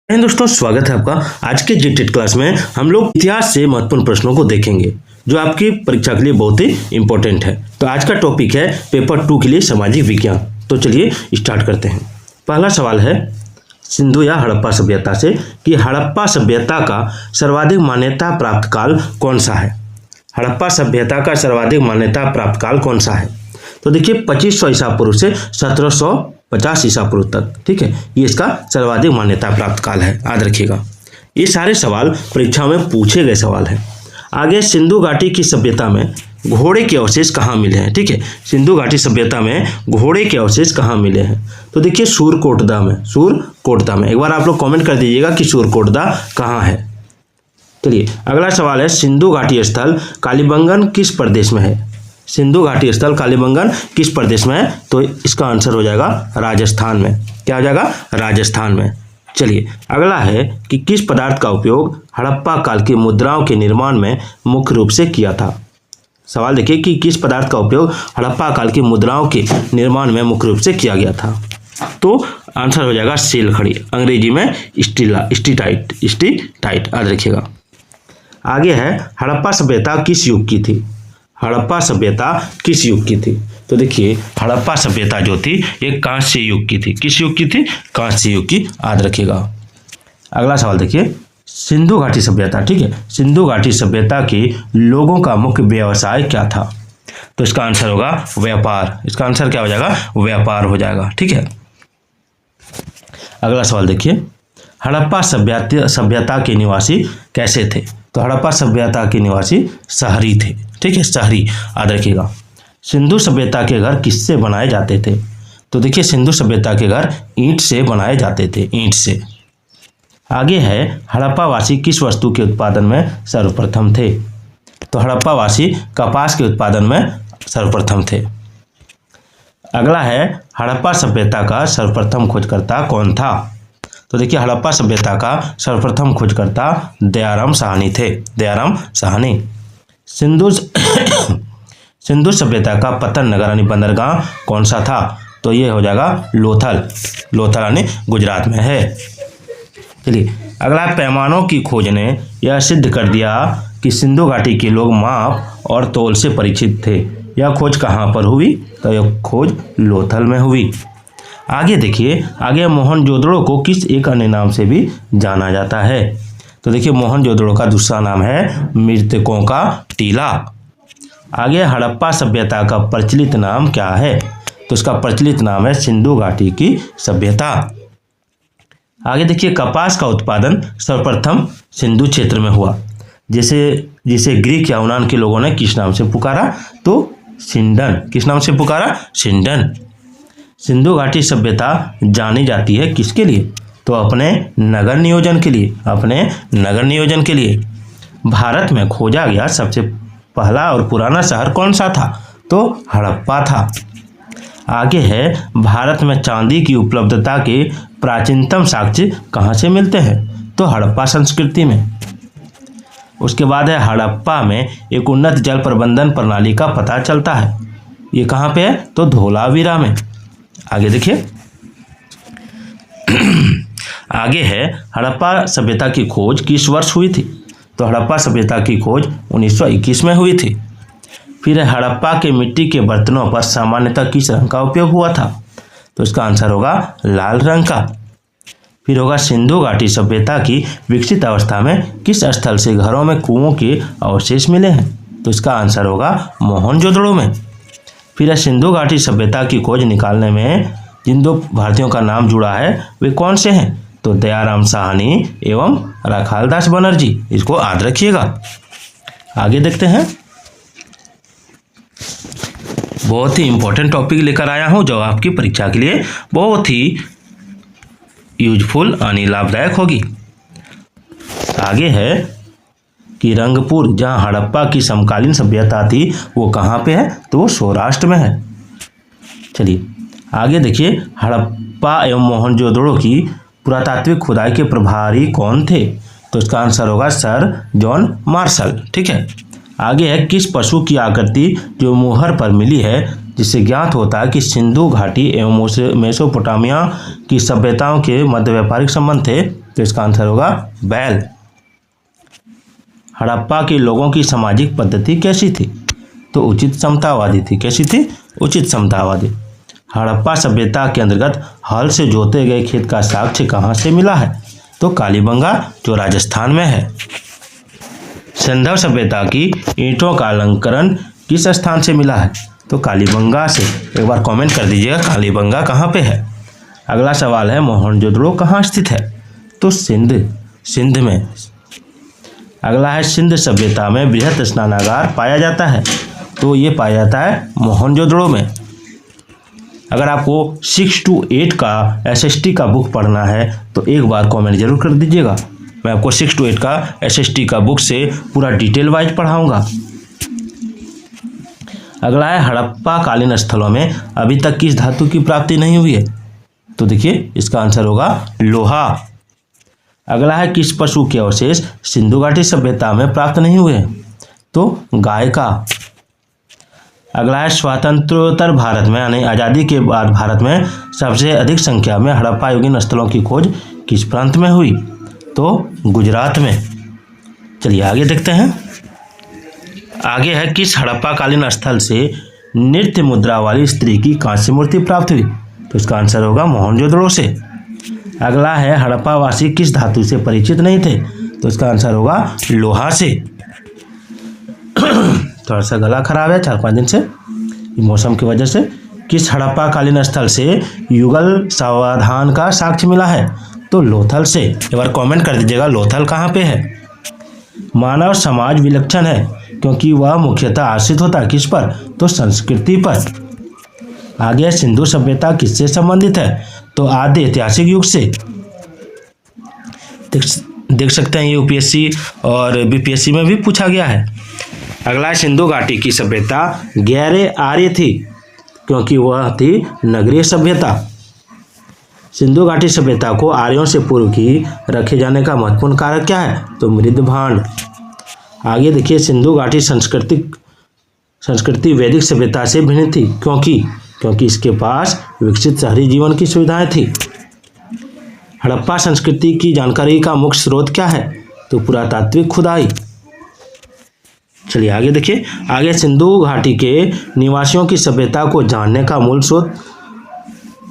दोस्तों, स्वागत है आपका। आज के जीटेट क्लास में हम लोग इतिहास से महत्वपूर्ण प्रश्नों को देखेंगे जो आपकी परीक्षा के लिए बहुत ही इंपॉर्टेंट है। तो आज का टॉपिक है पेपर 2 के लिए सामाजिक विज्ञान। तो चलिए स्टार्ट करते हैं। पहला सवाल है सिंधु या हड़प्पा सभ्यता से कि हड़प्पा सभ्यता का सर्वाधिक मान्यता प्राप्त काल कौन सा है। हड़प्पा सभ्यता का सर्वाधिक मान्यता प्राप्त काल कौन सा है? तो देखिए 2500 ईसा पूर्व से 1750 ईसा पूर्व तक, ठीक है, ये इसका सर्वाधिक मान्यता प्राप्त काल है, याद रखिएगा। ये सारे सवाल परीक्षा में पूछे गए सवाल हैं। आगे सिंधु घाटी की सभ्यता में घोड़े के अवशेष कहाँ मिले हैं? ठीक है, सिंधु घाटी सभ्यता में घोड़े के अवशेष कहाँ मिले हैं? तो देखिए सूरकोटदा में। एक बार आप लोग कॉमेंट कर दीजिएगा कि सूरकोटदा कहाँ है। चलिए अगला सवाल है सिंधु घाटी स्थल कालीबंगन किस प्रदेश में है? सिंधु घाटी स्थल कालीबंगन किस प्रदेश में है? तो इसका आंसर हो जाएगा राजस्थान में। क्या हो जाएगा? राजस्थान में। चलिए अगला है कि किस पदार्थ का उपयोग हड़प्पा काल की मुद्राओं के निर्माण में मुख्य रूप से किया था। सवाल देखिए कि किस पदार्थ का उपयोग हड़प्पा काल की मुद्राओं के निर्माण में मुख्य रूप से किया गया था। तो आंसर हो जाएगा सेल खड़ी, अंग्रेजी में स्टीटाइट, याद रखिएगा। आगे है हड़प्पा सभ्यता किस युग की थी? हड़प्पा सभ्यता किस युग की थी? तो देखिए हड़प्पा सभ्यता जो थी ये कांस्य युग की थी। किस युग की थी? कांस्य युग की, याद रखिएगा। अगला सवाल देखिए सिंधु घाटी सभ्यता, ठीक है, सिंधु घाटी सभ्यता के लोगों का मुख्य व्यवसाय क्या था? तो इसका आंसर होगा व्यापार। इसका आंसर क्या हो जाएगा? व्यापार हो जाएगा, ठीक है। अगला सवाल देखिए हड़प्पा सभ्यता के निवासी कैसे थे? तो हड़प्पा सभ्यता के निवासी शहरी थे, ठीक है, शहरी, याद रखिएगा। सिंधु सभ्यता के घर किससे बनाए जाते थे? तो देखिए सिंधु सभ्यता के घर ईंट से बनाए जाते थे, ईंट से। आगे है हड़प्पा वासी किस वस्तु के उत्पादन में सर्वप्रथम थे? तो हड़प्पा वासी कपास के उत्पादन में सर्वप्रथम थे। अगला है हड़प्पा सभ्यता का सर्वप्रथम खोजकर्ता कौन था? तो देखिए हड़प्पा सभ्यता का सर्वप्रथम खोजकर्ता दयाराम साहनी थे, दयाराम साहनी। सिंधु सभ्यता का पतन नगर यानी बंदरगाह कौन सा था? तो ये हो जाएगा लोथल यानी गुजरात में है। चलिए अगला पैमानों की खोज ने यह सिद्ध कर दिया कि सिंधु घाटी के लोग माप और तौल से परिचित थे। यह खोज कहाँ पर हुई? तो यह खोज लोथल में हुई। आगे देखिए आगे मोहनजोदड़ो को किस एक अन्य नाम से भी जाना जाता है? तो देखिए मोहनजोदड़ो का दूसरा नाम है मृतकों का टीला। आगे हड़प्पा सभ्यता का प्रचलित नाम क्या है? तो इसका प्रचलित नाम है सिंधु घाटी की सभ्यता। आगे देखिए कपास का उत्पादन सर्वप्रथम सिंधु क्षेत्र में हुआ, जिसे ग्रीक या यूनान के लोगों ने किस नाम से पुकारा? तो सिंडन। किस नाम से पुकारा? सिंडन। सिंधु घाटी सभ्यता जानी जाती है किसके लिए? तो अपने नगर नियोजन के लिए, अपने नगर नियोजन के लिए। भारत में खोजा गया सबसे पहला और पुराना शहर कौन सा था? तो हड़प्पा था। आगे है भारत में चांदी की उपलब्धता के प्राचीनतम साक्ष्य कहाँ से मिलते हैं? तो हड़प्पा संस्कृति में। उसके बाद है हड़प्पा में एक उन्नत जल प्रबंधन प्रणाली का पता चलता है। ये कहाँ पे है? तो धोलावीरा में। आगे देखिए आगे है हड़प्पा सभ्यता की खोज किस वर्ष हुई थी? तो हड़प्पा सभ्यता की खोज 1921 में हुई थी। फिर हड़प्पा के मिट्टी के बर्तनों पर सामान्यतः किस रंग का उपयोग हुआ था? तो इसका आंसर होगा लाल रंग का। फिर होगा सिंधु घाटी सभ्यता की विकसित अवस्था में किस स्थल से घरों में कुओं के अवशेष मिले हैं? तो इसका आंसर होगा मोहनजोदड़ो में। फिर है सिंधु घाटी सभ्यता की खोज निकालने में जिन दो भारतीयों का नाम जुड़ा है वे कौन से हैं? तो दयाराम साहनी एवं राखालदास बनर्जी। इसको याद रखिएगा। आगे देखते हैं, बहुत ही इंपॉर्टेंट टॉपिक लेकर आया हूं जो आपकी परीक्षा के लिए बहुत ही यूजफुल यानी लाभदायक होगी। आगे है कि रंगपुर जहां हड़प्पा की समकालीन सभ्यता थी वो कहाँ पे है? तो वो सौराष्ट्र में है। चलिए आगे देखिए हड़प्पा एवं मोहनजोदड़ो की पुरातात्विक खुदाई के प्रभारी कौन थे? तो इसका आंसर होगा सर जॉन मार्शल, ठीक है। आगे है किस पशु की आकृति जो मुहर पर मिली है जिससे ज्ञात होता है कि सिंधु घाटी एवं मेसोपोटामिया की सभ्यताओं के मध्य व्यापारिक संबंध थे? तो इसका आंसर होगा बैल। हड़प्पा के लोगों की सामाजिक पद्धति कैसी थी? तो उचित समतावादी थी। कैसी थी? उचित समतावादी। हड़प्पा सभ्यता के अंतर्गत हल से जोते गए खेत का साक्ष्य कहाँ से मिला है? तो कालीबंगा, जो राजस्थान में है। सिंधु सभ्यता की ईंटों का अलंकरण किस स्थान से मिला है? तो कालीबंगा से। एक बार कमेंट कर दीजिएगा कालीबंगा कहाँ पे है। अगला सवाल है मोहनजोदड़ो कहाँ स्थित है? तो सिंध में। अगला है सिंध सभ्यता में बृहत स्नानागार पाया जाता है? तो ये पाया जाता है मोहनजोदड़ो में। अगर आपको 6 to 8 का एसएसटी का बुक पढ़ना है तो एक बार कमेंट जरूर कर दीजिएगा। मैं आपको 6 to 8 का एसएसटी का बुक से पूरा डिटेल वाइज पढ़ाऊंगा। अगला है हड़प्पा कालीन स्थलों में अभी तक किस धातु की प्राप्ति नहीं हुई है? तो देखिए इसका आंसर होगा लोहा। अगला है किस पशु के अवशेष सिंधु घाटी सभ्यता में प्राप्त नहीं हुए? तो गाय का। अगला है स्वतंत्रोत्तर भारत में यानी आज़ादी के बाद भारत में सबसे अधिक संख्या में हड़प्पा युगीन स्थलों की खोज किस प्रांत में हुई? तो गुजरात में। चलिए आगे देखते हैं। आगे है किस हड़प्पा कालीन स्थल से नृत्य मुद्रा वाली स्त्री की कांस्य मूर्ति प्राप्त हुई? तो इसका आंसर होगा मोहनजोदड़ो से। अगला है हड़प्पा वासी किस धातु से परिचित नहीं थे? तो इसका आंसर होगा लोहा से। थोड़ा सा गला खराब है 4-5 दिन से मौसम की वजह से। किस हड़प्पा कालीन स्थल से युगल समाधान का साक्ष्य मिला है? तो लोथल से। एक बार कमेंट कर दीजिएगा लोथल कहाँ पे है। मानव समाज विलक्षण है क्योंकि वह मुख्यतः आश्रित होता है किस पर? तो संस्कृति पर। आगे सिंधु सभ्यता किससे संबंधित है? तो आदि ऐतिहासिक युग से। देख सकते हैं ये यूपीएससी और बीपीएससी में भी पूछा गया है। अगला सिंधु घाटी की सभ्यता गैर आर्य थी क्योंकि वह थी नगरीय सभ्यता। सिंधु घाटी सभ्यता को आर्यों से पूर्व की रखे जाने का महत्वपूर्ण कारक क्या है? तो मृद भांड। आगे देखिए सिंधु घाटी संस्कृति वैदिक सभ्यता से भिन्न थी क्योंकि इसके पास विकसित शहरी जीवन की सुविधाएं थी। हड़प्पा संस्कृति की जानकारी का मुख्य स्रोत क्या है? तो पुरातात्विक खुदाई। चलिए आगे देखिए। आगे सिंधु घाटी के निवासियों की सभ्यता को जानने का मूल स्रोत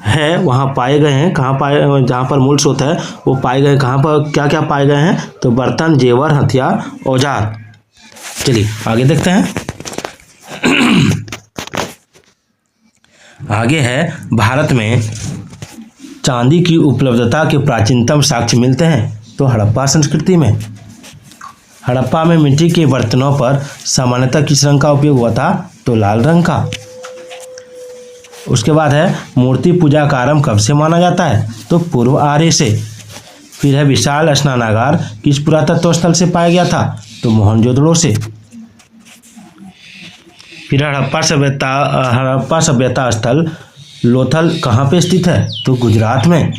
है वहाँ पाए गए हैं। कहाँ पाए? जहाँ पर मूल स्रोत है वो पाए गए कहाँ पर? क्या क्या पाए गए हैं? तो बर्तन, जेवर, हथियार, औजार। चलिए आगे देखते हैं। आगे है भारत में चांदी की उपलब्धता के प्राचीनतम साक्ष्य मिलते हैं? तो हड़प्पा संस्कृति में। हड़प्पा में मिट्टी के बर्तनों पर सामान्यतः किस रंग का उपयोग हुआ था? तो लाल रंग का। उसके बाद है मूर्ति पूजा का आरंभ कब से माना जाता है? तो पूर्व आर्य से। फिर है विशाल स्नानागार किस पुरातत्व स्थल से पाया गया था? तो मोहनजोदड़ो से। फिर हड़प्पा सभ्यता स्थल लोथल कहाँ पे स्थित है? तो गुजरात में।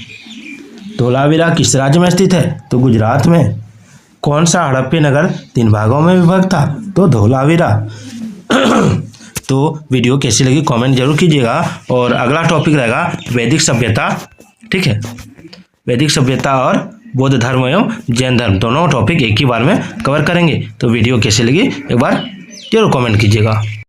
धोलावीरा किस राज्य में स्थित है? तो गुजरात में। कौन सा हड़प्पी नगर 3 भागों में विभक्त था? तो धोलावीरा। तो वीडियो कैसी लगी कमेंट जरूर कीजिएगा। और अगला टॉपिक रहेगा वैदिक सभ्यता। ठीक है, वैदिक सभ्यता और बौद्ध धर्म एवं जैन धर्म दोनों टॉपिक एक ही बार में कवर करेंगे। तो वीडियो कैसी लगी एक बार जरूर कमेंट कीजिएगा।